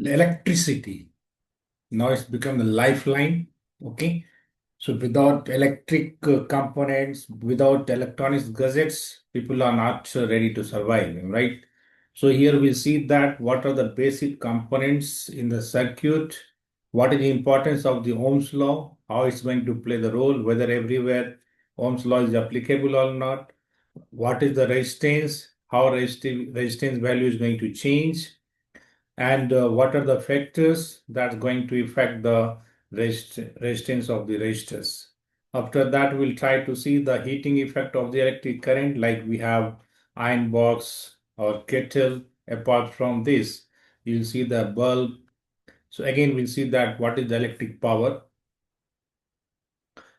electricity. Now it's become the lifeline. Okay. So without electric components, without electronics gadgets, people are not ready to survive, right? So here we see that what are the basic components in the circuit, what is the importance of the Ohm's law, how it's going to play the role, whether everywhere Ohm's law is applicable or not, what is the resistance, how resistance value is going to change, and what are the factors that's going to affect the resistance of the resistors. After that, we'll try to see the heating effect of the electric current, like we have iron box or kettle. Apart from this, you'll see the bulb. So again, we'll see that what is the electric power.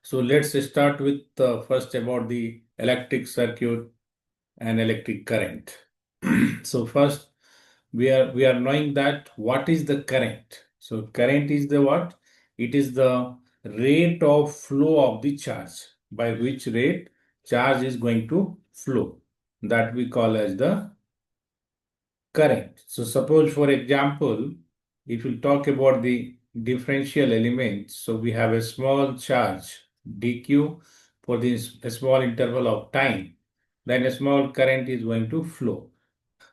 So let's start with first about the electric circuit and electric current. So first, we are knowing that what is the current. So current is the what? It is the rate of flow of the charge, by which rate charge is going to flow, that we call as the current. So suppose, for example, if you talk about the differential elements, so we have a small charge dq for this a small interval of time, then a small current is going to flow.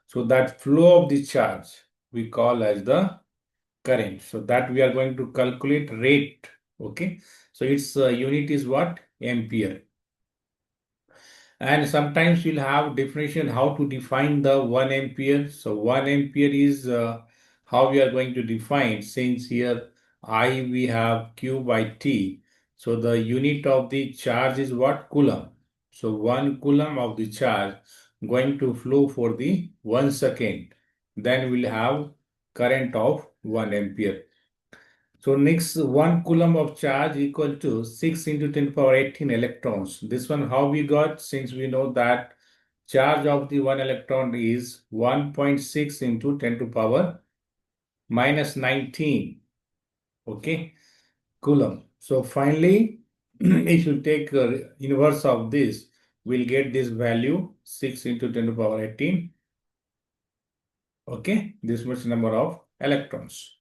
So that flow of the charge we call as the current. So that we are going to calculate rate. Okay. So its unit is what? Ampere. And sometimes you'll have definition how to define the 1 ampere. So 1 ampere is how we are going to define, since here I we have Q by T. So the unit of the charge is what? Coulomb. So 1 coulomb of the charge going to flow for the 1 second. Then we'll have current of 1 ampere. So next, 1 coulomb of charge equal to 6 into 10 power 18 electrons. This one how we got, since we know that charge of the 1 electron is 1.6 into 10 to power minus 19. Okay, coulomb. So finally, if you take inverse of this, we'll get this value 6 into 10 to power 18. Okay, this much number of electrons.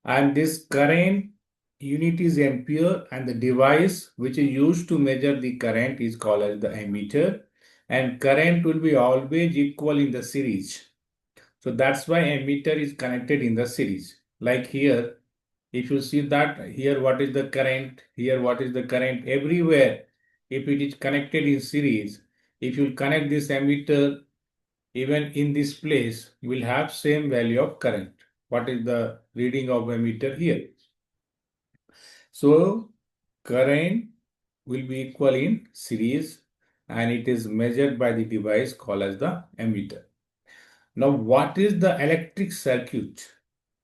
And this current unit is ampere, and the device which is used to measure the current is called as the ammeter, and current will be always equal in the series. So that's why ammeter is connected in the series. Like here, if you see that here what is the current, here what is the current, everywhere if it is connected in series, if you connect this ammeter even in this place, you will have same value of current. What is the reading of ammeter here? So current will be equal in series, and it is measured by the device called as the ammeter. Now, what is the electric circuit?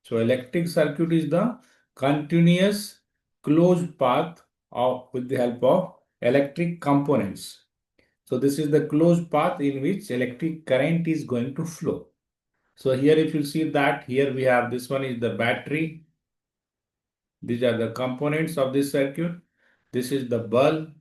So electric circuit is the continuous closed path with the help of electric components. So this is the closed path in which electric current is going to flow. So here if you see that here we have, this one is the battery. These are the components of this circuit. This is the bulb,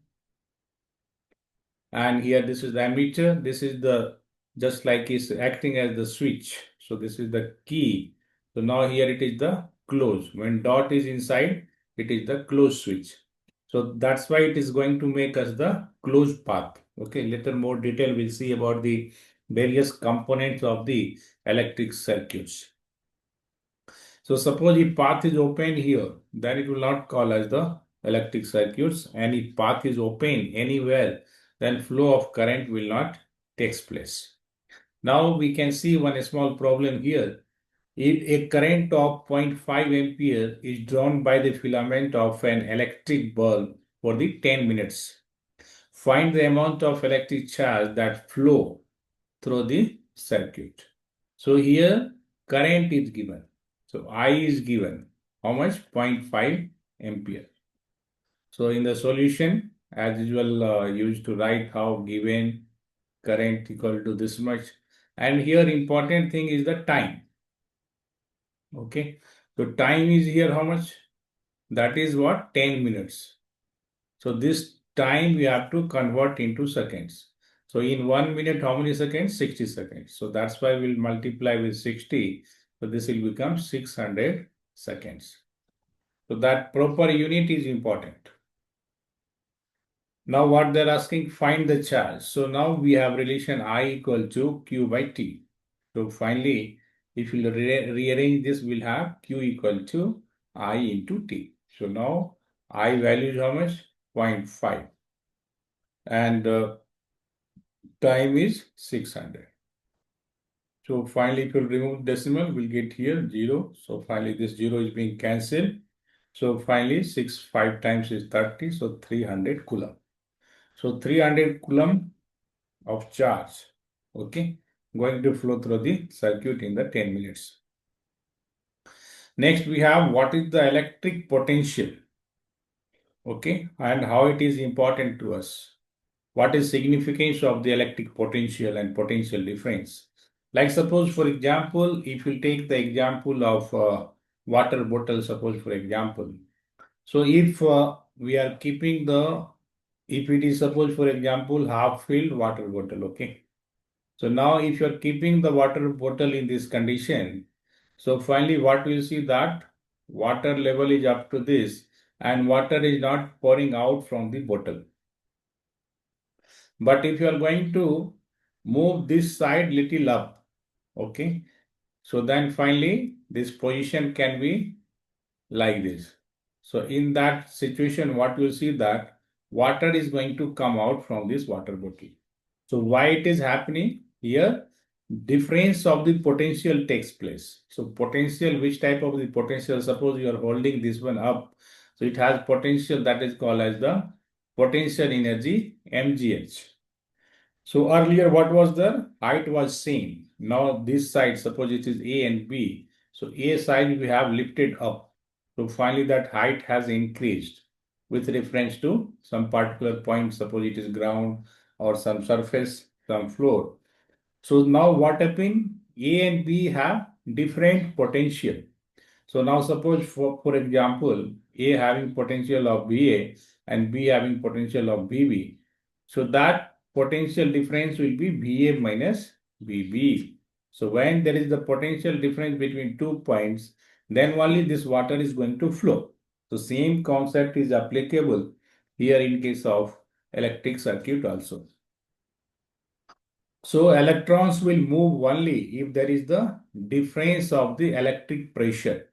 and here this is the ammeter. This is the, just like it's acting as the switch. So this is the key. So now here it is the close. When dot is inside, it is the close switch. So that's why it is going to make us the closed path. Okay, little more detail we'll see about the various components of the electric circuits. So suppose if path is open here, then it will not call as the electric circuits. And if path is open anywhere, then flow of current will not takes place. Now we can see one small problem here. If a current of 0.5 ampere is drawn by the filament of an electric bulb for the 10 minutes, find the amount of electric charge that flow through the circuit. So here current is given. So I is given. How much? 0.5 ampere. So in the solution, as usual, used to write how given current equal to this much. And here important thing is the time. Okay. So time is here how much? That is what? 10 minutes. So this time we have to convert into seconds. So in 1 minute, how many seconds? 60 seconds. So that's why we'll multiply with 60. So this will become 600 seconds. So that proper unit is important. Now what they're asking, find the charge. So now we have relation I equal to Q by T. So finally, if you rearrange this, we'll have Q equal to I into T. So now I value is how much? 0.5. And time is 600. So finally, if you remove decimal, we'll get here 0. So finally, this 0 is being cancelled. So finally, 5 times is 30. So 300 coulomb. So 300 coulomb of charge, okay, going to flow through the circuit in the 10 minutes. Next, we have what is the electric potential, okay, and how it is important to us. What is significance of the electric potential and potential difference? Like suppose, for example, if you take the example of water bottle, suppose for example. So if we are keeping if it is suppose for example half filled water bottle, okay. So now if you are keeping the water bottle in this condition, so finally what we will see that water level is up to this and water is not pouring out from the bottle. But if you are going to move this side little up, okay, so then finally this position can be like this. So in that situation, what you see that water is going to come out from this water bottle. So why it is happening here? Difference of the potential takes place. So potential, which type of the potential? Suppose you are holding this one up. So it has potential that is called as the potential energy mgh. So earlier what was the height was same. Now this side, suppose it is A and B. So A side we have lifted up. So finally that height has increased with reference to some particular point. Suppose it is ground or some surface, some floor. So now what happened? A and B have different potential. So now suppose for example, A having potential of BA and B having potential of BB. So that potential difference will be BA minus BB. So when there is the potential difference between 2 points, then only this water is going to flow. So same concept is applicable here in case of electric circuit also. So electrons will move only if there is the difference of the electric pressure.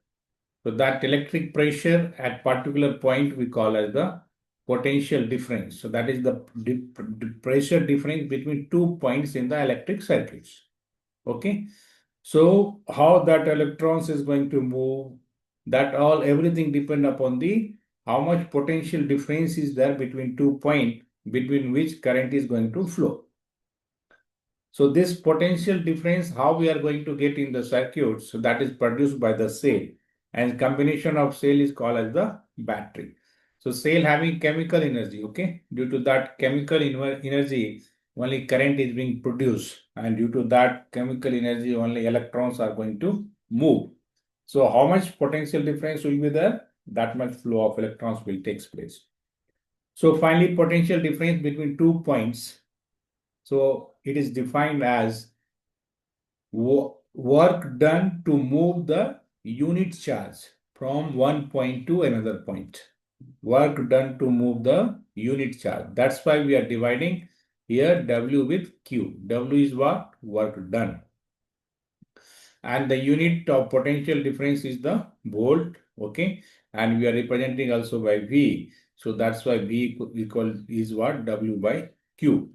So that electric pressure at particular point we call as the potential difference. So that is the pressure difference between 2 points in the electric circuits. Okay. So how that electrons is going to move, that all everything depend upon the how much potential difference is there between 2 points between which current is going to flow. So this potential difference, how we are going to get in the circuit, so that is produced by the cell, and combination of cell is called as the battery. So cell having chemical energy, okay, due to that chemical energy, only current is being produced, and due to that chemical energy, only electrons are going to move. So how much potential difference will be there? That much flow of electrons will take place. So finally, potential difference between 2 points. So it is defined as work done to move the unit charge from one point to another point. Work done to move the unit charge. That's why we are dividing here W with Q. W is what? Work done. And the unit of potential difference is the volt, okay? And we are representing also by V. So that's why V equal is what? W by Q.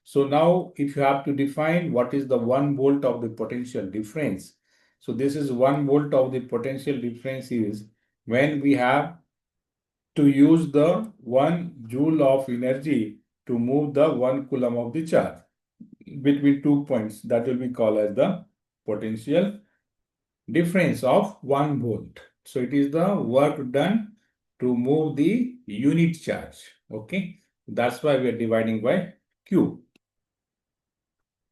So now if you have to define what is the 1 volt of the potential difference. So this is 1 volt of the potential difference is when we have to use the 1 joule of energy to move the 1 coulomb of the charge between 2 points. That will be called as the potential difference of 1 volt. So it is the work done to move the unit charge. Okay. That's why we are dividing by Q.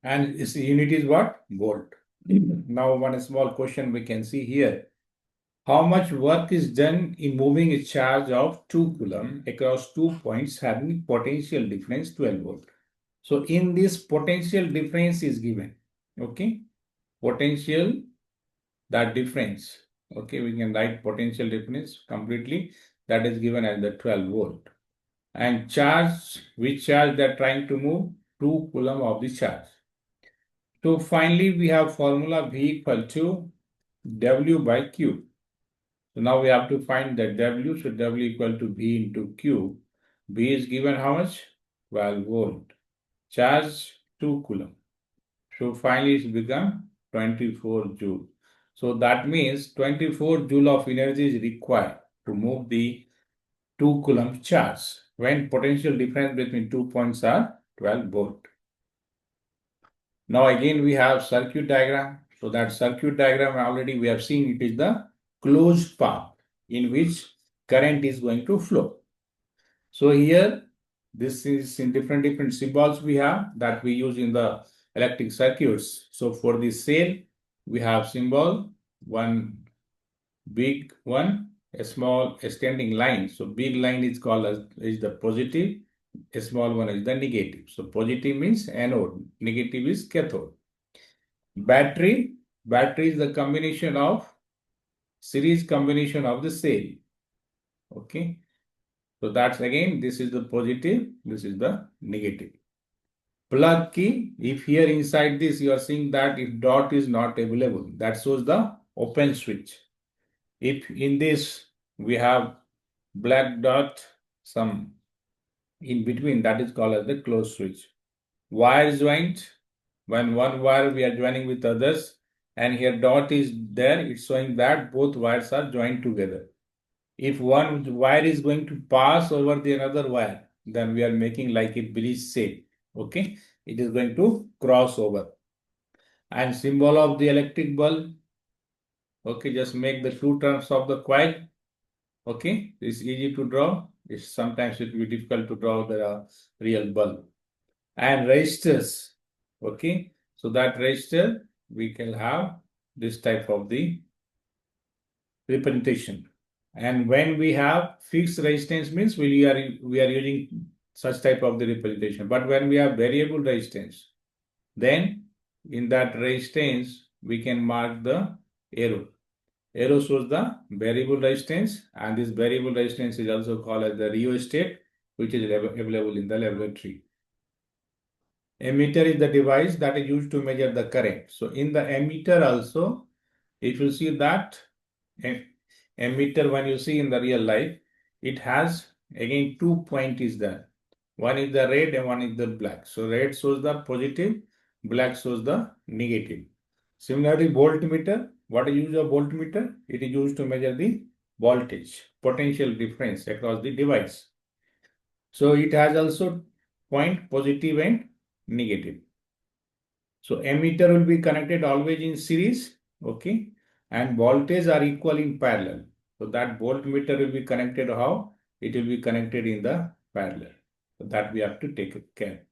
And its unit is what? Volt. Now one small question we can see here. How much work is done in moving a charge of 2 coulomb across 2 points having potential difference 12 volt? So in this potential difference is given. Okay. Potential that difference. Okay, we can write potential difference completely. That is given as the 12 volt. And charge, which charge they are trying to move? 2 coulomb of the charge. So finally, we have formula V equal to W by Q. So now we have to find the W. So W equal to V into Q. V is given how much? 12 volt. Charge 2 coulomb. So finally it's become 24 joule. So that means 24 joule of energy is required to move the 2 coulomb charge when potential difference between 2 points are 12 volt. Now again we have circuit diagram. So that circuit diagram already we have seen, it is the closed path in which current is going to flow. So here this is in different symbols we have that we use in the electric circuits. So for the cell we have symbol, one big one, a small extending line. So big line is called as is the positive, a small one is the negative. So positive means anode, negative is cathode. Battery is the combination of series combination of the cell. Okay. So that's again, this is the positive, this is the negative. Plug key, if here inside this you are seeing that if dot is not available, that shows the open switch. If in this we have black dot, some in between, that is called as the closed switch. Wire joint, when one wire we are joining with others and here dot is there, it's showing that both wires are joined together. If one wire is going to pass over the another wire, then we are making like a bridge shape. Okay, it is going to cross over. And symbol of the electric bulb. Okay, just make the two terms of the coil. Okay, it's easy to draw. It's sometimes it will be difficult to draw the real bulb. And resistors. Okay, so that resistor we can have this type of the representation. And when we have fixed resistance means we are using such type of the representation. But when we have variable resistance, then in that resistance we can mark the arrow. Arrow shows the variable resistance, and this variable resistance is also called as the rheostat, which is available in the laboratory. Ammeter is the device that is used to measure the current. So in the ammeter also, if you see that ammeter, when you see in the real life, it has again 2 point is there. One is the red and one is the black. So red shows the positive, black shows the negative. Similarly, voltmeter, what is use of voltmeter? It is used to measure the voltage, potential difference across the device. So it has also point positive and negative. So ammeter will be connected always in series, okay, and voltage are equal in parallel. So that voltmeter will be connected how? It will be connected in the parallel. So that we have to take care.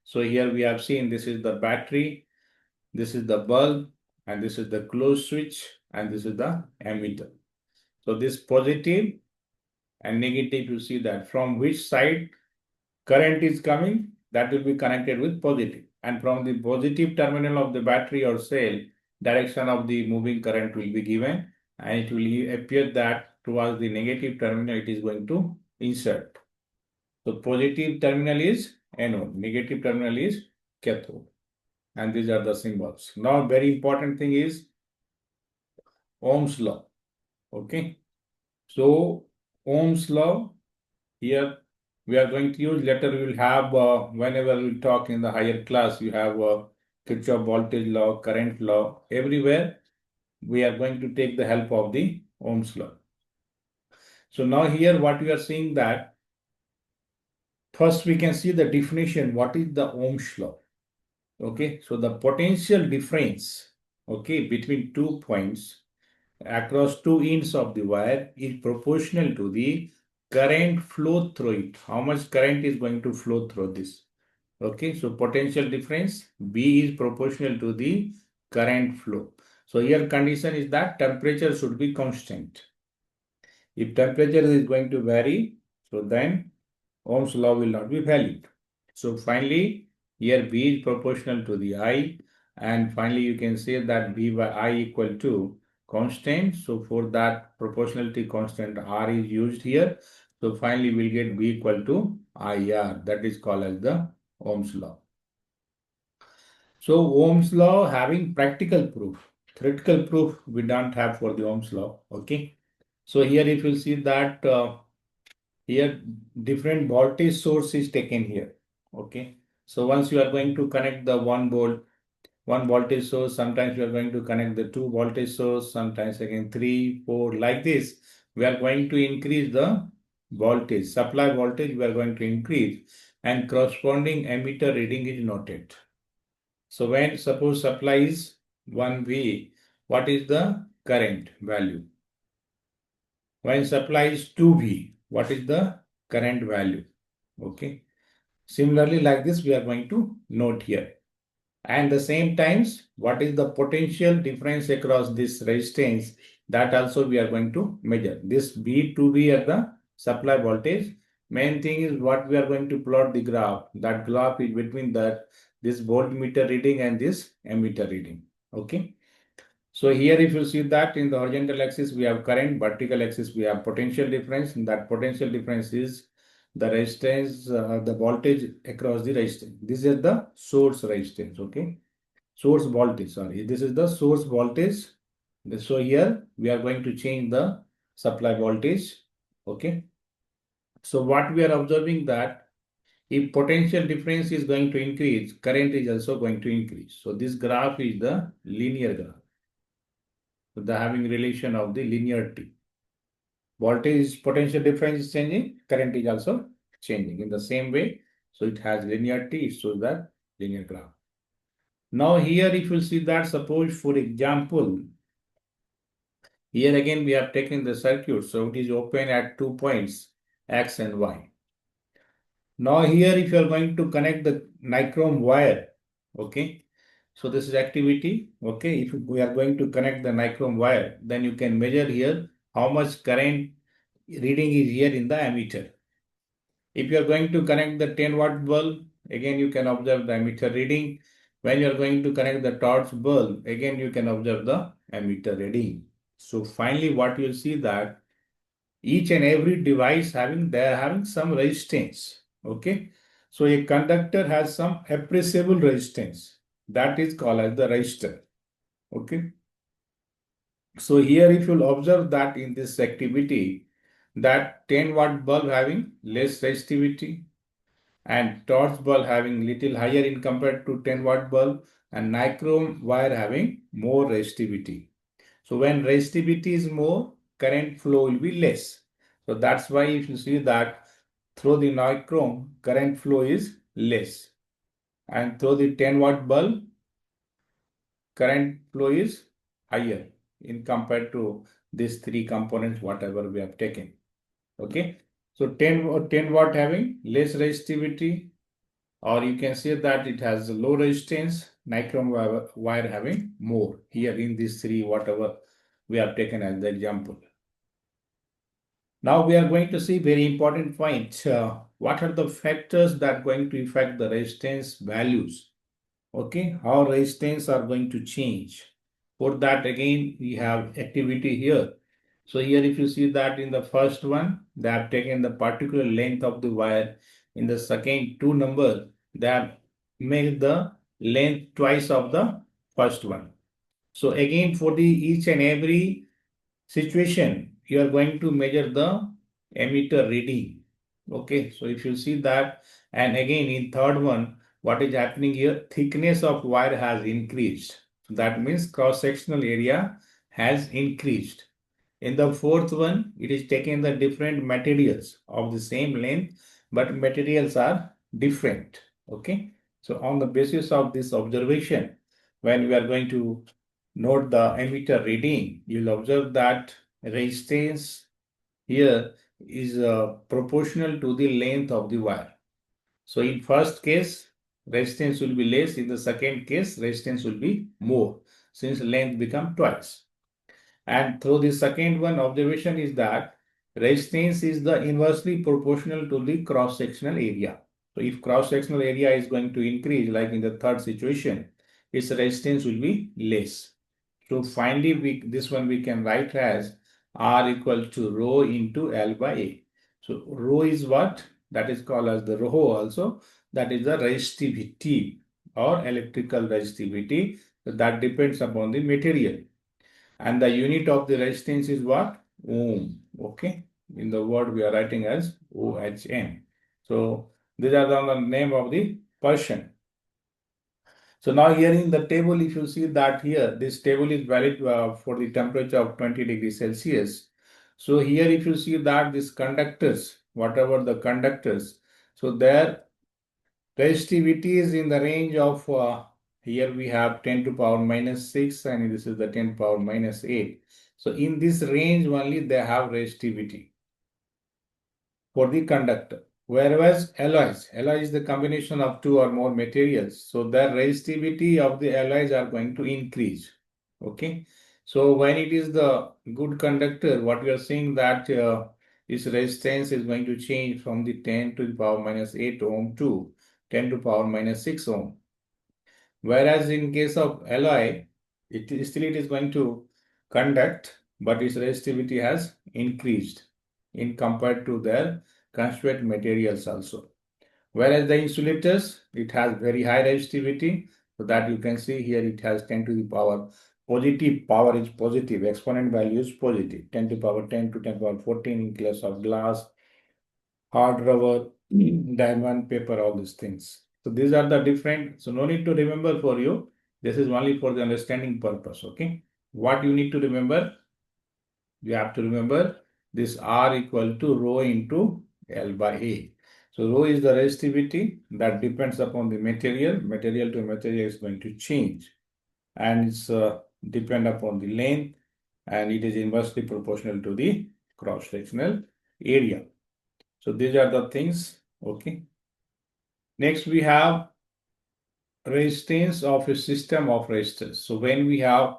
So here we have seen this is the battery, this is the bulb, and this is the closed switch, and this is the ammeter. So this positive and negative, you see that from which side current is coming, that will be connected with positive. And from the positive terminal of the battery or cell, direction of the moving current will be given, and it will appear that towards the negative terminal it is going to insert. So positive terminal is anode, negative terminal is cathode. And these are the symbols. Now very important thing is Ohm's law. Okay. So Ohm's law, here we are going to use, later we will have, whenever we talk in the higher class, you have Kirchhoff voltage law, current law, everywhere we are going to take the help of the Ohm's law. So now here what we are seeing that, first we can see the definition, what is the Ohm's law. Okay, so the potential difference, okay, between 2 points across 2 ends of the wire is proportional to the current flow through it. How much current is going to flow through this? Okay, so potential difference B is proportional to the current flow. So here condition is that temperature should be constant. If temperature is going to vary, so then Ohm's law will not be valid. So finally, here B is proportional to the I, and finally you can say that B by I equal to constant. So for that proportionality constant R is used here. So finally we'll get V equal to IR. That is called as the Ohm's law. So Ohm's law having practical proof. Theoretical proof we don't have for the Ohm's law. Okay. So here if you see that here different voltage source is taken here. Okay. So once you are going to connect the 1 voltage source, sometimes we are going to connect the 2 voltage source, sometimes again 3, 4, like this. We are going to increase the voltage, supply voltage we are going to increase, and corresponding ammeter reading is noted. So when suppose supply is 1V, what is the current value? When supply is 2V, what is the current value? Okay. Similarly, like this, we are going to note here. And the same times, what is the potential difference across this resistance? That also we are going to measure. This V2V at the supply voltage. Main thing is what we are going to plot the graph. That graph is between this voltmeter reading and this ammeter reading. Okay. So here if you see that in the horizontal axis we have current, vertical axis we have potential difference. And that potential difference is the resistance, the voltage across the resistance. This is the source resistance, okay? Source voltage, sorry. This is the source voltage. So here we are going to change the supply voltage, okay? So what we are observing that if potential difference is going to increase, current is also going to increase. So this graph is the linear graph. So the having relation of the linearity. Voltage potential difference is changing, current is also changing in the same way. So it has linearity, it shows that linear graph. Now here if you see that, suppose for example, here again we have taken the circuit, so it is open at 2 points, X and Y. Now here if you are going to connect the nichrome wire, okay, so this is activity, okay, if we are going to connect the nichrome wire, then you can measure here how much current reading is here in the ammeter. If you are going to connect the 10-watt bulb, again you can observe the ammeter reading. When you are going to connect the torch bulb, again you can observe the ammeter reading. So finally what you will see that each and every device they are having some resistance. Okay. So a conductor has some appreciable resistance. That is called as the resistor. Okay. So here if you'll observe that in this activity, that 10-watt bulb having less resistivity and torch bulb having little higher in compared to 10-watt bulb and nichrome wire having more resistivity. So when resistivity is more, current flow will be less. So that's why if you see that through the nichrome, current flow is less. And through the 10-watt bulb, current flow is higher in compared to these three components, whatever we have taken. Okay. So 10 watt having less resistivity, or you can say that it has low resistance, nichrome wire having more here in these three, whatever we have taken as the example. Now we are going to see very important point. What are the factors that are going to affect the resistance values? Okay, how resistance are going to change. For that again, we have activity here. So here if you see that in the first one, they have taken the particular length of the wire. In the second two number, they have made the length twice of the first one. So again for the each and every situation, you are going to measure the ammeter reading. Okay, so if you see that, and again in third one, what is happening here? Thickness of wire has increased. That means cross-sectional area has increased. In the fourth one, it is taking the different materials of the same length, but materials are different. Okay, so on the basis of this observation, when we are going to note the ammeter reading, you'll observe that resistance here is proportional to the length of the wire. So in first case, resistance will be less. In the second case, resistance will be more since length become twice. And through the second one, observation is that resistance is the inversely proportional to the cross-sectional area. So if cross-sectional area is going to increase, like in the third situation, its resistance will be less. So finally, this one we can write as R equal to rho into L by A. So rho is what? That is called as the rho also. That is the resistivity or electrical resistivity. So that depends upon the material. And the unit of the resistance is what? Ohm. Okay. In the word we are writing as OHM. So these are the name of the person. So now here in the table, if you see that here, this table is valid for the temperature of 20 degrees Celsius. So here if you see that these conductors, whatever the conductors, so their resistivity is in the range of, here we have 10 to power minus 6 and this is the 10 power minus 8. So in this range only they have resistivity for the conductor. Whereas alloy is the combination of two or more materials. So the resistivity of the alloys are going to increase. Okay. So when it is the good conductor, what we are saying that its resistance is going to change from the 10 to the power minus 8 ohm to 10 to power minus 6 ohm. Whereas in case of alloy, it is going to conduct, but its resistivity has increased in compared to their constituent materials also. Whereas the insulators, it has very high resistivity, so that you can see here it has 10 to the power positive, power is positive, exponent value is positive, 10 to the power 10 to 10 to the power 14 in case of glass, hard rubber, diamond, paper, all these things. So these are the different, so no need to remember for you. This is only for the understanding purpose, okay? What you need to remember? You have to remember this R equal to rho into L by A. So rho is the resistivity that depends upon the material. Material to material is going to change and it's depend upon the length and it is inversely proportional to the cross-sectional area. So these are the things, okay. Next we have resistance of a system of resistors. So when we have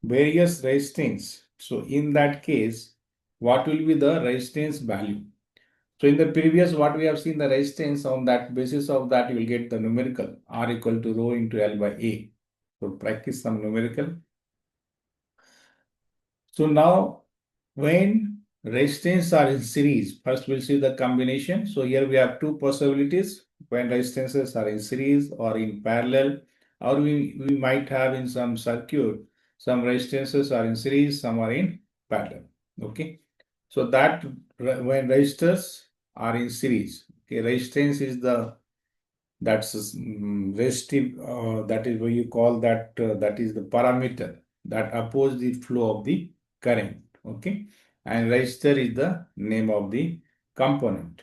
various resistance, so in that case, what will be the resistance value? So in the previous, what we have seen the resistance, on that basis of that, you will get the numerical R equal to rho into L by A. So practice some numerical. So now when resistance are in series, first we'll see the combination. So here we have two possibilities when resistances are in series or in parallel, or we might have in some circuit, some resistances are in series, some are in parallel. Okay. So that when resistors are in series, okay, resistance is the that's resistive, that is what you call that, that is the parameter that oppose the flow of the current, okay, and resistor is the name of the component.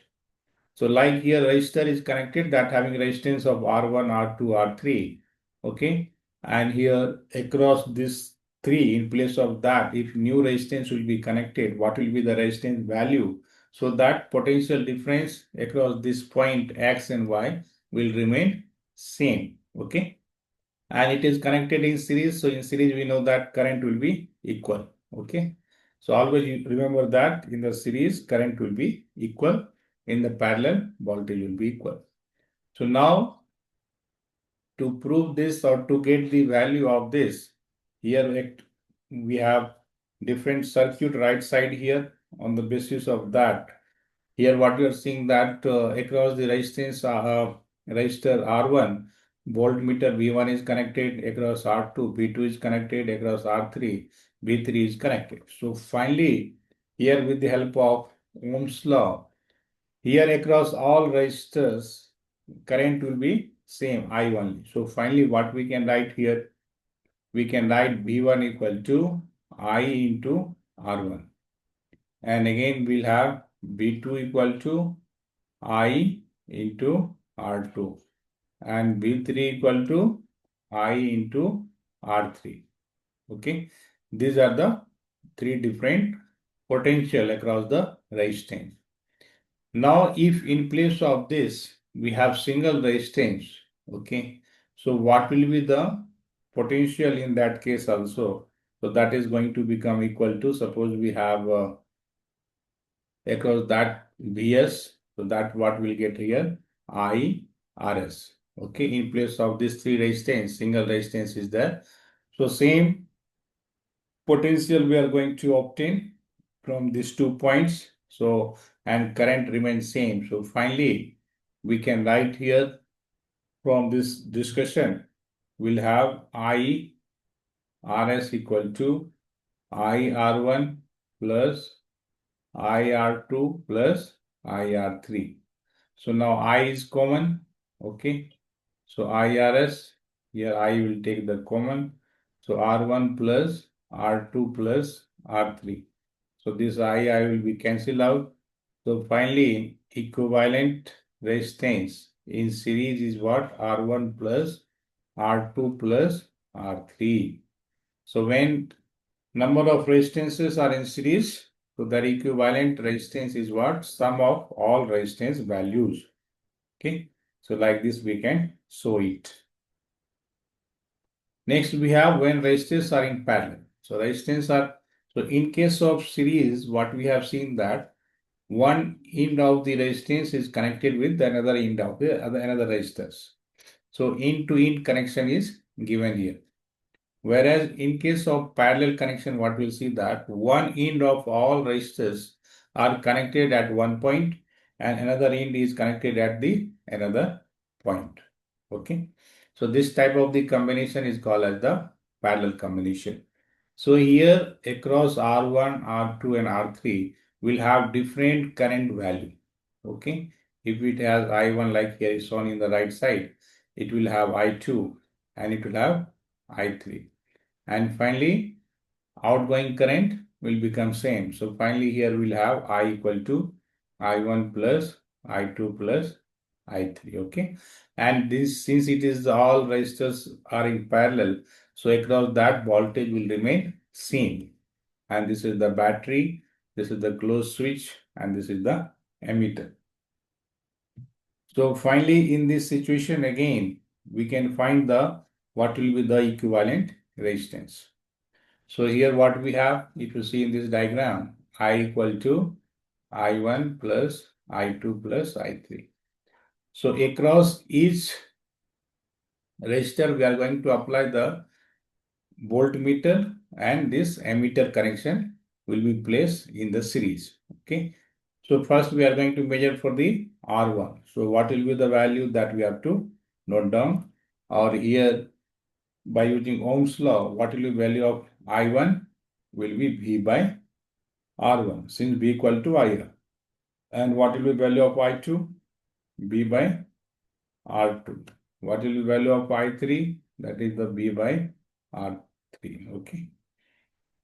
So like here resistor is connected that having resistance of R1, R2, R3, okay, and here across this 3 in place of that, if new resistance will be connected, what will be the resistance value? So that potential difference across this point X and Y will remain same, okay, and it is connected in series. So in series we know that current will be equal, okay. So always you remember that in the series current will be equal, in the parallel voltage will be equal. So now to prove this or to get the value of this, here we have different circuit right side here. On the basis of that, here what you are seeing that across the resistance resistor R1, voltmeter V1 is connected, across R2, V2 is connected, across R3, V3 is connected. So finally, here with the help of Ohm's law, here across all resistors, current will be same I only. So finally, what we can write here, we can write V1 equal to I into R1. And again, we'll have V2 equal to I into R2 and V3 equal to I into R3. Okay. These are the three different potential across the resistance. Now, if in place of this, we have single resistance, okay, so what will be the potential in that case also? So that is going to become equal to, suppose we have across that Vs, so that what we'll get here, I Rs, okay, in place of this three resistance, single resistance is there. So same potential we are going to obtain from these 2 points. So, and current remains same. So finally, we can write here from this discussion, we'll have I Rs equal to IR1 plus IR2 plus IR3. So now I is common. Okay. So IRS, here I will take the common. So R1 plus R2 plus R3. So this I will be cancelled out. So finally, equivalent resistance in series is what? R1 plus R2 plus R3. So when number of resistances are in series, so their equivalent resistance is what? Sum of all resistance values. Okay. So like this we can show it. Next we have when resistors are in parallel. So resistance are, so in case of series, what we have seen that one end of the resistance is connected with another end of the another resistors. So end to end connection is given here. Whereas in case of parallel connection, what we'll see that one end of all resistors are connected at one point and another end is connected at the another point. Okay. So this type of the combination is called as the parallel combination. So here across R1, R2 and R3 will have different current value. Okay. If it has I1 like here is shown in the right side, it will have I2 and it will have I3. And finally, outgoing current will become same. So finally here we'll have I equal to I1 plus I2 plus I3. Okay. And this, since it is all resistors are in parallel, so across that voltage will remain same. And this is the battery, this is the closed switch, and this is the emitter. So finally, in this situation again, we can find the what will be the equivalent resistance. So here what we have, if you see in this diagram, I equal to I1 plus I2 plus I3. So across each resistor, we are going to apply the voltmeter and this ammeter connection will be placed in the series. Okay. So first we are going to measure for the R1. So what will be the value that we have to note down? Or here by using Ohm's law, what will be value of I1 will be V by R1 since B equal to IR. And what will be value of I2? B by R2. What will be value of I3? That is the B by R3. Okay.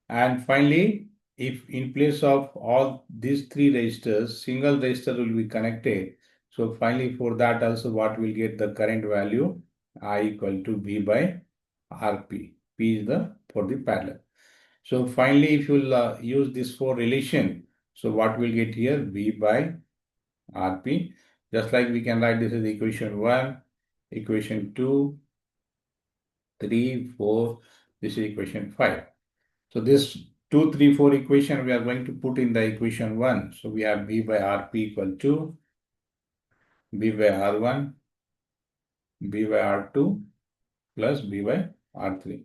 And finally, if in place of all these three resistors, single resistor will be connected. So finally for that also what will get the current value? I equal to B by RP. P is the for the parallel. So finally if you will use this for relation, so what we'll get here? V by RP. Just like we can write this as equation 1, equation 2, 3, 4, this is equation 5. So this 2, 3, 4 equation we are going to put in the equation 1. So we have V by RP equal to B by R1, B by R2 plus B by R3.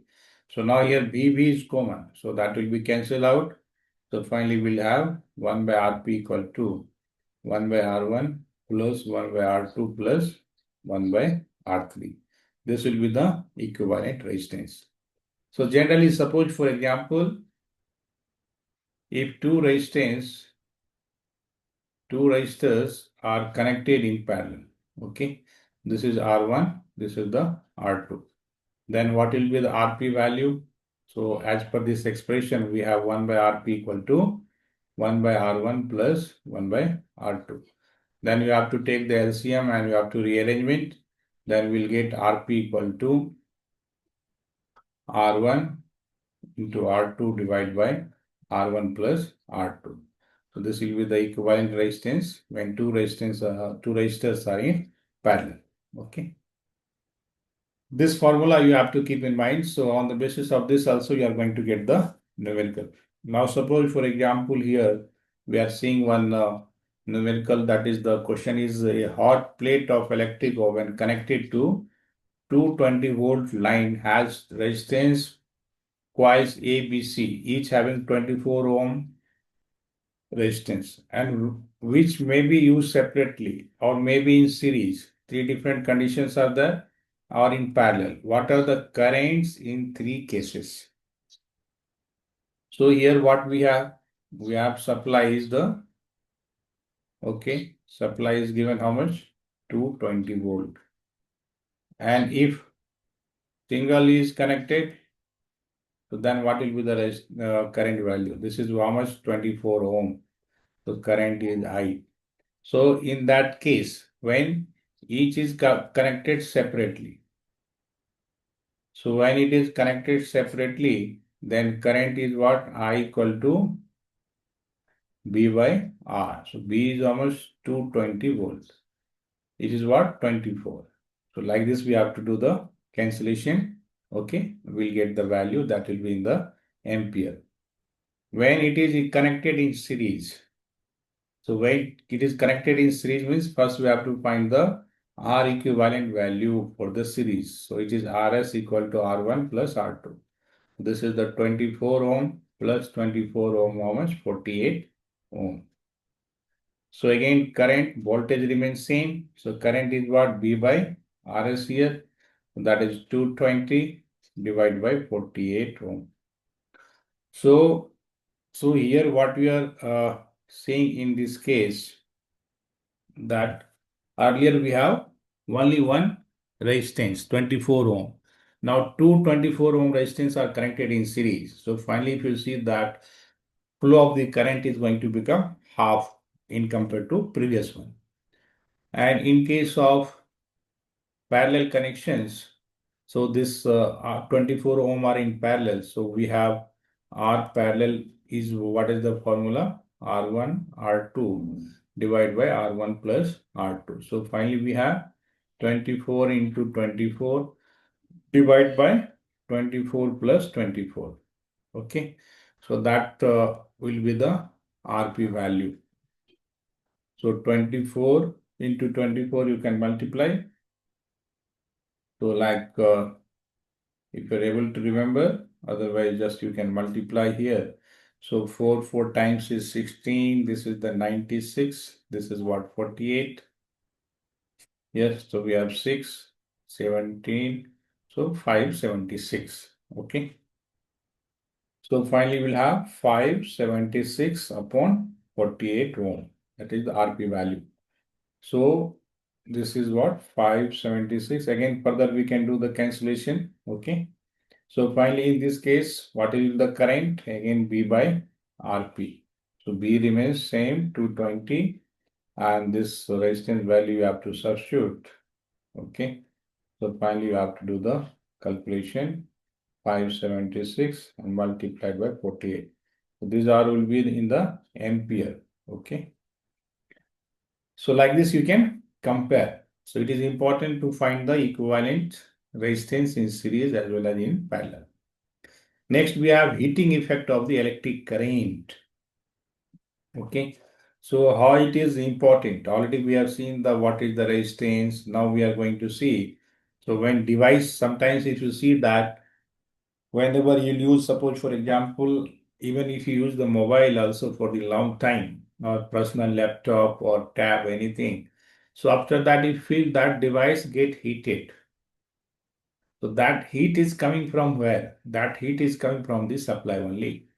So now here B is common. So that will be cancelled out. So finally we'll have 1 by RP equal to 1 by R1 plus 1 by R2 plus 1 by R3. This will be the equivalent resistance. So generally suppose for example, if two resistors are connected in parallel, okay, this is R1, this is the R2. Then what will be the RP value? So as per this expression, we have 1 by RP equal to 1 by R1 plus 1 by R2. Then you have to take the LCM and you have to rearrangement. Then we'll get RP equal to R1 into R2 divided by R1 plus R2. So this will be the equivalent resistance when two resistors are in parallel. Okay. This formula you have to keep in mind. So on the basis of this also you are going to get the numerical. Now suppose for example here we are seeing one numerical, that is the question is a hot plate of electric oven connected to 220 volt line has resistance coils A, B, C, each having 24 ohm resistance, and which may be used separately or maybe in series. Three different conditions are there or in parallel. What are the currents in three cases? So here what we have supply is the, okay, supply is given how much? 220 volt. And if single is connected, so then what will be the current value? This is how much? 24 ohm. So current is I. So in that case, when each is connected separately, so when it is connected separately, then current is what? I equal to B by R. So B is almost 220 volts. It is what? 24. So like this, we have to do the cancellation. Okay, we'll get the value that will be in the ampere. When it is connected in series, so when it is connected in series means first we have to find the R equivalent value for the series. So it is Rs equal to R1 plus R2. This is the 24 ohm plus 24 ohm, how much? 48 ohm. So again, current voltage remains same. So current is what? B by Rs here. That is 220 divided by 48 ohm. So here what we are saying in this case, that earlier we have only one resistance, 24 ohm. Now two 24 ohm resistance are connected in series. So finally, if you see that flow of the current is going to become half in compared to previous one. And in case of parallel connections, so this 24 ohm are in parallel. So we have R parallel is, what is the formula? R1, R2 divided by R1 plus R2. So finally we have 24 into 24 divided by 24 plus 24. Okay. So that will be the RP value. So 24 into 24 you can multiply. So like if you're able to remember, otherwise just you can multiply here. So 4 times is 16. This is the 96. This is what? 48. Yes, so we have 6, 17. So 576. Okay. So finally we'll have 576 upon 48 ohm. That is the RP value. So this is what? 576. Again, further we can do the cancellation. Okay. So finally, in this case, what is the current? Again, B by RP. So B remains same, 220, and this resistance value you have to substitute. Okay. So finally, you have to do the calculation, 576 and multiplied by 48. So these are will be in the ampere. Okay. So like this, you can compare. So it is important to find the equivalent resistance in series as well as in parallel. Next, we have heating effect of the electric current. Okay. So how it is important? Already we have seen the what is the resistance. Now we are going to see. So when device, sometimes if you see that whenever you use, suppose for example, even if you use the mobile also for the long time, or personal laptop or tab, anything. So after that, you feel that device get heated. So that heat is coming from where? That heat is coming from the supply only.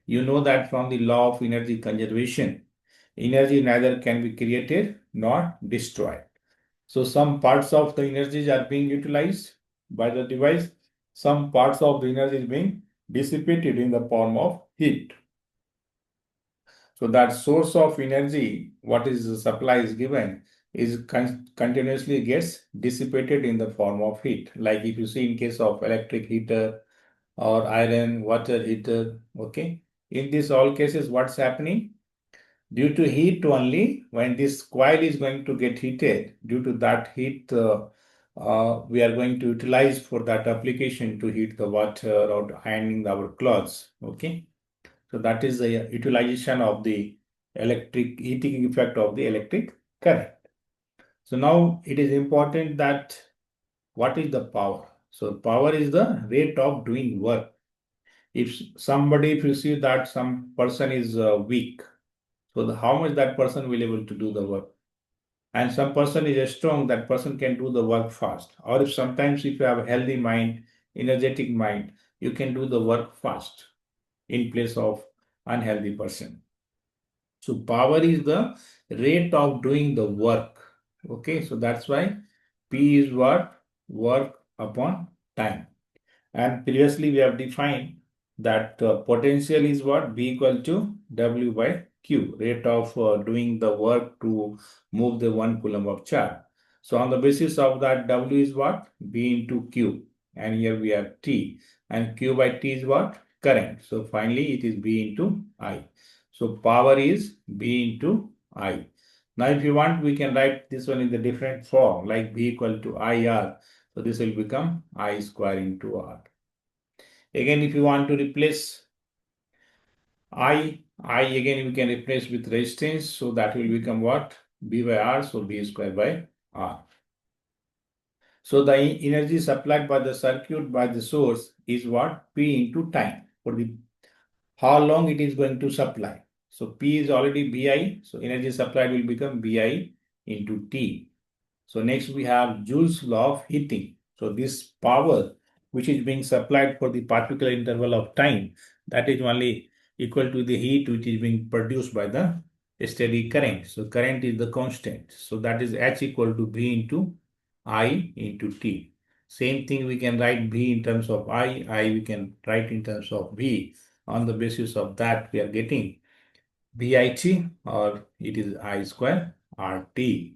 You know that from the law of energy conservation, energy neither can be created nor destroyed. So some parts of the energies are being utilized by the device. Some parts of the energy is being dissipated in the form of heat. So that source of energy, what is the supply is given, is continuously gets dissipated in the form of heat. Like if you see in case of electric heater or iron water heater, okay. In this all cases, what's happening? Due to heat only, when this coil is going to get heated, due to that heat, we are going to utilize for that application to heat the water or ironing our clothes, okay. So that is the utilization of the electric heating effect of the electric current. So now it is important that what is the power? So power is the rate of doing work. If you see that some person is weak, so how much that person will able to do the work. And some person is strong, that person can do the work fast. Or if sometimes if you have a healthy mind, energetic mind, you can do the work fast in place of unhealthy person. So power is the rate of doing the work. Okay, so that's why P is what? Work upon time. And previously we have defined that potential is what? B equal to W by Q, rate of doing the work to move the 1 coulomb of charge. So on the basis of that, W is what? B into Q. And here we have T. And Q by T is what? Current. So finally it is B into I. So power is B into I. Now if you want, we can write this one in the different form, like B equal to IR. So this will become I square into R. Again, if you want to replace I again we can replace with resistance. So that will become what? B by R, so B square by R. So the energy supplied by the circuit by the source is what? P into time. For the how long it is going to supply. So P is already BI, so energy supplied will become BI into T. So next we have Joule's law of heating. So this power which is being supplied for the particular interval of time, that is only equal to the heat which is being produced by the steady current. So current is the constant. So that is H equal to B into I into T. Same thing we can write B in terms of I we can write in terms of B. On the basis of that we are getting BIT, or it is I square RT.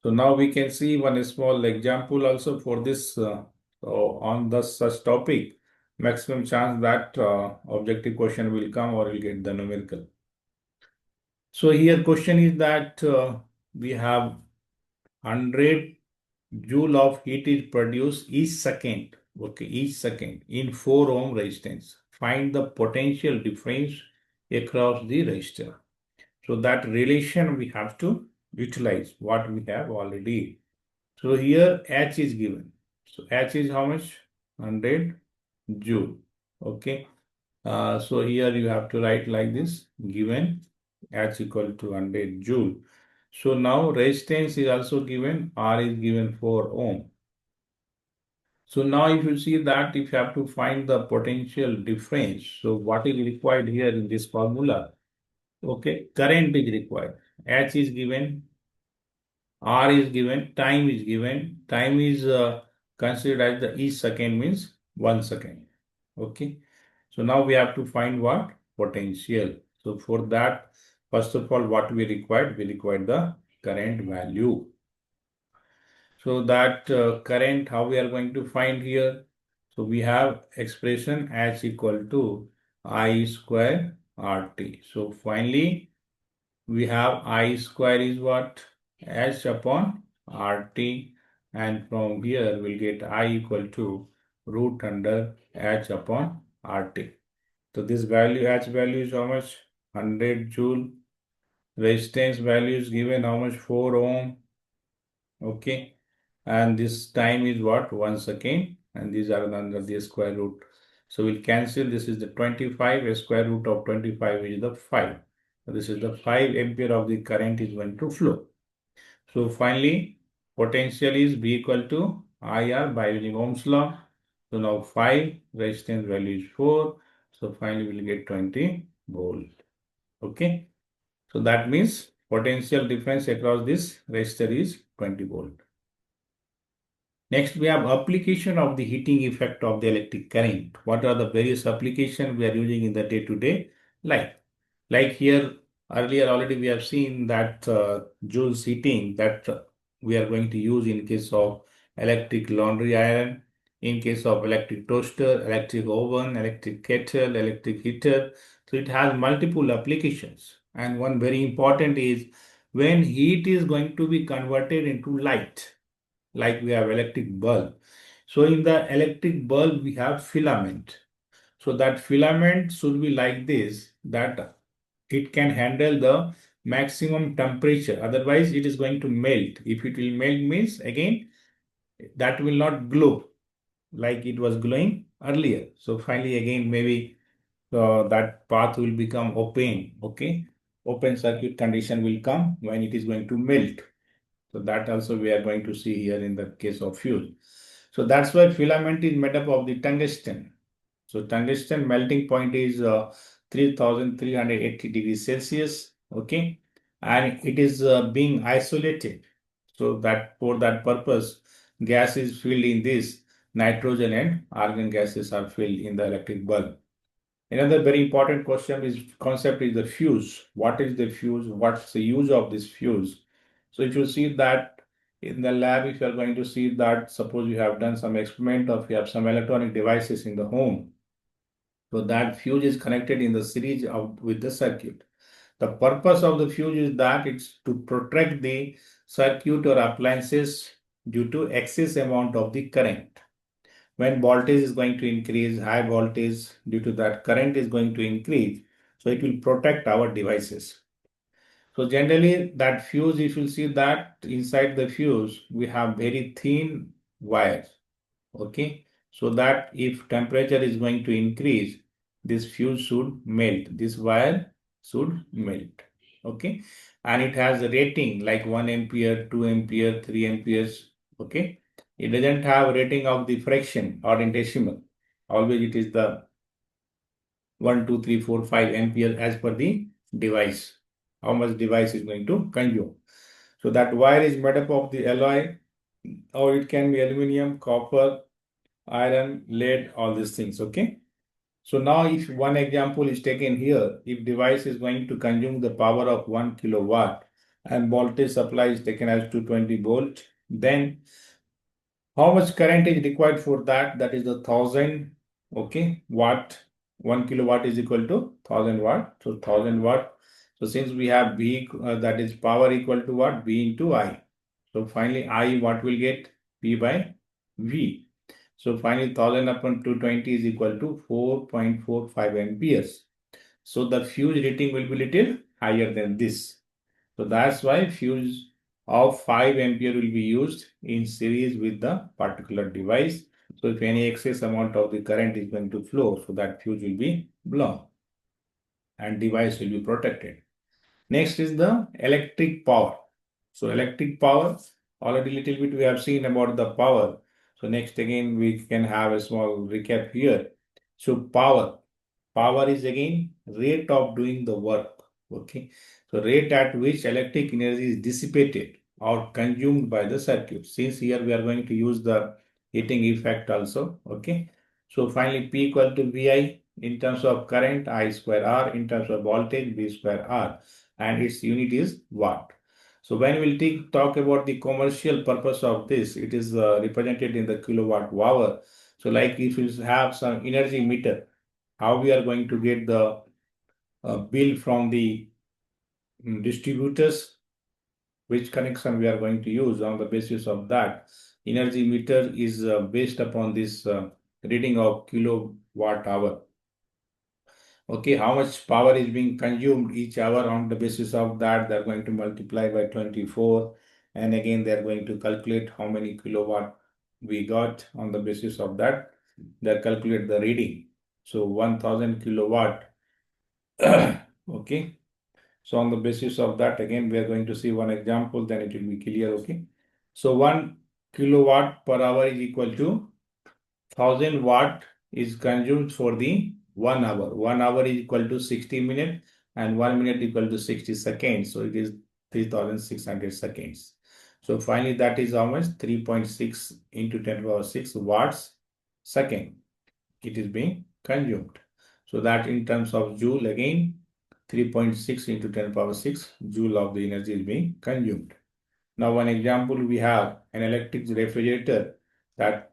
So now we can see one small example also for this. So on the such topic, maximum chance that objective question will come or will get the numerical. So here question is that we have 100 joule of heat is produced each second. Okay, each second in 4 ohm resistance. Find the potential difference across the resistor. So that relation we have to utilize what we have already. So here H is given. So H is how much? 100 joule. Okay. So here you have to write like this, given H equal to 100 joule. So now resistance is also given, R is given 4 ohm. So now if you see that if you have to find the potential difference, so what is required here in this formula? Okay, current is required. H is given, R is given, time is given. Time is considered as the each second means 1 second. Okay. So now we have to find what? Potential. So for that, first of all, what we required? We required the current value. So that current, how we are going to find here? So we have expression H equal to I square RT. So finally, we have I square is what? H upon RT, and from here we'll get I equal to root under H upon RT. So this value, H value is how much? 100 joule. Resistance value is given how much? 4 ohm. Okay. And this time is what? 1 second. And these are under the square root. So we'll cancel. This is the 25. A square root of 25 is the 5. So this is the 5 ampere of the current is going to flow. So finally, potential is B equal to IR by using Ohm's law. So now 5, resistance value is 4. So finally we'll get 20 volt. Okay. So that means potential difference across this resistor is 20 volt. Next, we have application of the heating effect of the electric current. What are the various applications we are using in the day-to-day life? Like here, earlier already we have seen that Joule's heating that we are going to use in case of electric laundry iron, in case of electric toaster, electric oven, electric kettle, electric heater. So it has multiple applications. And one very important is when heat is going to be converted into light, like we have electric bulb. So in the electric bulb, we have filament. So that filament should be like this, that it can handle the maximum temperature. Otherwise, it is going to melt. If it will melt means, again, that will not glow. like it was glowing earlier. So finally again maybe that path will become open. Okay, open circuit condition will come when it is going to melt. So that also we are going to see here in the case of fuse. So that's why filament is made up of the tungsten. So tungsten melting point is 3380 degrees Celsius. Okay, and it is being isolated. So that for that purpose, gas is filled in this. Nitrogen and argon gases are filled in the electric bulb. Another very important question is concept is the fuse. What is the fuse? What's the use of this fuse? So if you see that in the lab, if you are going to see that, suppose you have done some experiment or you have some electronic devices in the home, so that fuse is connected in the series of, with the circuit. The purpose of the fuse is that it's to protect the circuit or appliances due to excess amount of the current. When voltage is going to increase, high voltage due to that current is going to increase, so it will protect our devices. So generally that fuse, if you see that inside the fuse we have very thin wires. Okay, so that if temperature is going to increase, this fuse should melt, this wire should melt. Okay, and it has a rating like 1 ampere, 2 ampere, 3 amperes. Okay, it doesn't have rating of the fraction or in decimal. Always it is the 1, 2, 3, 4, 5 ampere as per the device, how much device is going to consume. So that wire is made up of the alloy, or it can be aluminum, copper, iron, lead, all these things. Okay. So now if one example is taken here, if device is going to consume the power of 1 kilowatt and voltage supply is taken as 220 volt, then how much current is required for that? That is the 1000, okay, watt. 1 kilowatt is equal to 1000 watt. So 1000 watt. So since we have V, that is power equal to what? V into I. So finally I what will get? P by V. So finally 1000 upon 220 is equal to 4.45 amperes. So the fuse rating will be little higher than this. So that's why fuse of 5 ampere will be used in series with the particular device. So if any excess amount of the current is going to flow, so that fuse will be blown and device will be protected. Next is the electric power. So electric power, already little bit we have seen about the power. So next again we can have a small recap here. So power is again rate of doing the work. Okay, so rate at which electric energy is dissipated or consumed by the circuit. Since here we are going to use the heating effect also. Okay, so finally P equal to VI in terms of current, I square R in terms of voltage, V square R, and its unit is watt. So when we'll talk about the commercial purpose of this, it is represented in the kilowatt hour. So like if you have some energy meter, how we are going to get the bill from the distributors, which connection we are going to use. On the basis of that, energy meter is based upon this reading of kilowatt hour. Okay, how much power is being consumed each hour. On the basis of that, they're going to multiply by 24, and again they're going to calculate how many kilowatt we got. On the basis of that, they calculate the reading. So 1000 kilowatt. Okay, so on the basis of that, again, we are going to see one example, then it will be clear. Okay. So 1 kilowatt per hour is equal to 1000 watt is consumed for the 1 hour. 1 hour is equal to 60 minutes and 1 minute equal to 60 seconds. So it is 3600 seconds. So finally, that is how much? 3.6 into 10 to the power 6 watts second. It is being consumed. So that in terms of joule, again, 3.6 into 10 to the power 6 joule of the energy is being consumed. Now, one example, we have an electric refrigerator that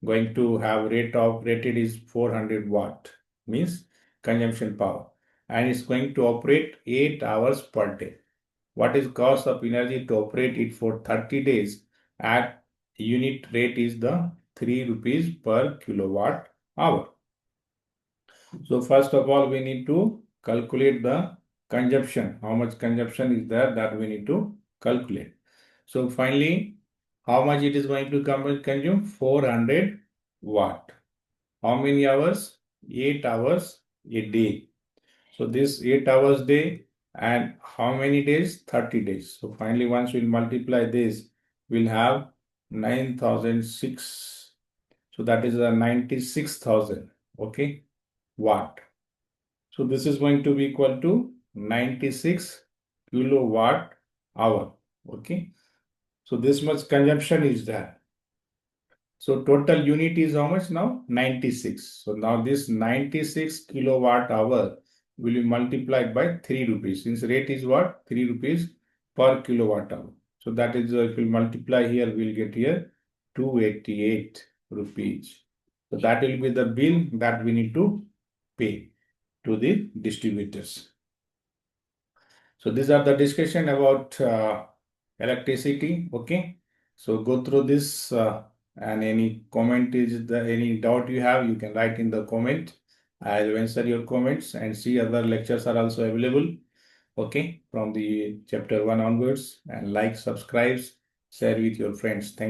going to have rated is 400 watt, means consumption power, and it's going to operate 8 hours per day. What is cost of energy to operate it for 30 days at unit rate is the 3 rupees per kilowatt hour. So first of all, we need to calculate the consumption. How much consumption is there, that we need to calculate. So finally, how much it is going to consume? 400 watt. How many hours? 8 hours a day. So this 8 hours day, and how many days? 30 days. So finally, once we'll multiply this, we'll have 9,006. So that is a 96,000, okay, watt. So this is going to be equal to 96 kilowatt hour, okay. So this much consumption is there. So total unit is how much now? 96. So now this 96 kilowatt hour will be multiplied by 3 rupees. Since rate is what? 3 rupees per kilowatt hour. So that is, if we multiply here, we'll get here 288 rupees. So that will be the bill that we need to pay to the distributors. So these are the discussion about electricity, okay. So go through this and any comment is there, any doubt you have, you can write in the comment. I'll answer your comments, and see other lectures are also available, okay, from the chapter 1 onwards. And like, subscribe, share with your friends. Thank you.